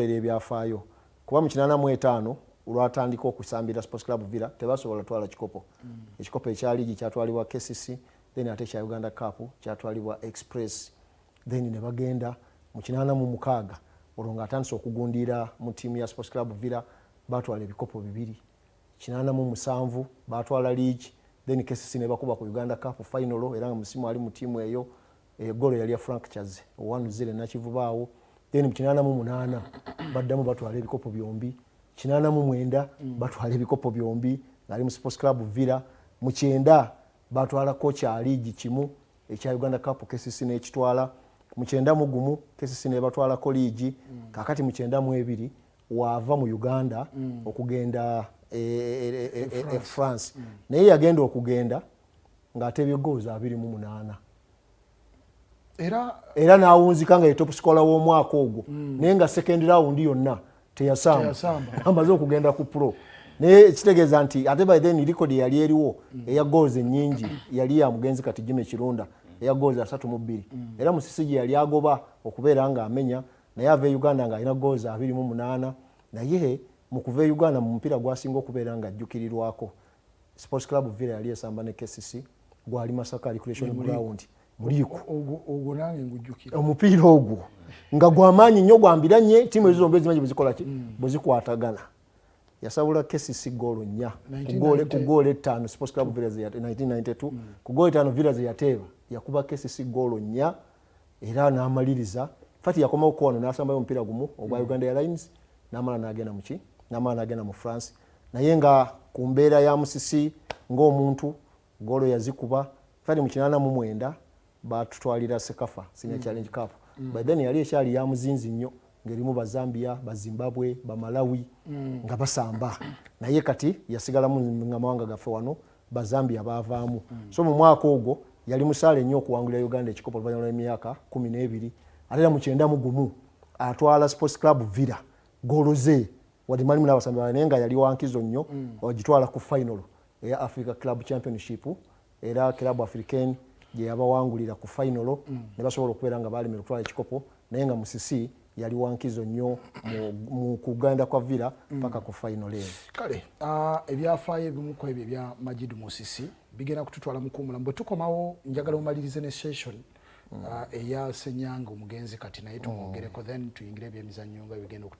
ebyafaayo kuba mu 85 olwatandika okusambira Sports Club Villa tebasobola twala kikopo. Ekikopo ekya ligi kyatwalibwa KCC, then ate kya Uganda Cup kyatwalibwa Express, then ne bagenda mu 86 olwo atandise okugundira mu tiimu ya Sports Club Villa batwala ebikopo bibiri. 87 batwala league, then KCC ne bakuba ku Uganda Cup final era nga musimu ali mu tiimu eyo golo yali ya Frank Chaze 1-0 na Kivubaawo. Then mu 88 baddamu batwala ebikopo byombi. 89 batwala ebikopo byombi ngali mu Sports Club Villa. Mu 90 batwala kocha league kimu ekya Uganda Cup KCC ne kitwala. Mu 91 KCC ne batwala ko league. Kakati mu 92 wava mu Uganda okugenda France. Naye yagenda okugenda ng'ate ebigoozi 28. Era naawunzika nga ye top scorer w'omwaka ogwo. Naye nga second round yonna teyasamba. Amaze okugenda ku pro. Naye kitegeeza nti ate by then record yali eriwo eya goals nyingi yali ya mugenzi kati Jimmy Kirunda eya goals 3-2. Era Musisi yali agoba okubeera nga amenya naye ave Uganda nga alina goals 28. Naye mu kuva Uganda mu mpira gwasinga okubeera nga ajjukirirwako Sports Club Villa yali esamba ne KCC gwali Masaka Recreation Ground. Muliko ogwo nange ngujjukira omupiira ogwo nga gwamaanyi nnyo gwambiranye tiimu ezo zombi ezimanyi buzikola ki buzikwatagana. Yasabula KCC goal 4 ku goal 5 Sports Club Villa ya 1992 ku goal 5 Villa yateeba yakuba KCC goal 4 era n'amaliriza fati yakoma okuwano n'asamba omupiira gumu ogwa Uganda Airlines n'amala n'agenda mu ki n'amala n'agenda mu France. Naye nga ku mbeera ya Musisi ng'omuntu goal yazikuba fati mu 89 batutwalira Sekafa Senior Challenge Cup. By then yali ekyali ya muzinzi nnyo ngerimu ba Zambia, ba Zimbabwe, ba Malawi nga basamba. Naye kati yasigala mu ngamawanga gaffe wano ba Zambia baavaamu. So mu mwaka ogwo yali musale nnyo okuwangulira Uganda ekikopo oluvanyuma lw'emyaka 12. Ate mu 91 atwala Sports Club Villa goloze wadi malimu n'abasambi naye nga yali wankizo nnyo ogitwala ku final eya Africa Club Championship era Club Africain gye yabawangulira ku final ne basobola okubeera nga balemera okutwala ekikopo naye nga Musisi yali wankizo nnyo mu kuganda kwa Villa paka ku final eyo. Kale ebyafaayo ebimu ku ebyo ebya Majid Musisi bigenda kututwala mu kuwummula. Bwe tukomawo njagala omalirize ne session eya Senyanga omugenzi kati naye tumwogereko then tuyingire ebyemizannyo nga bigenda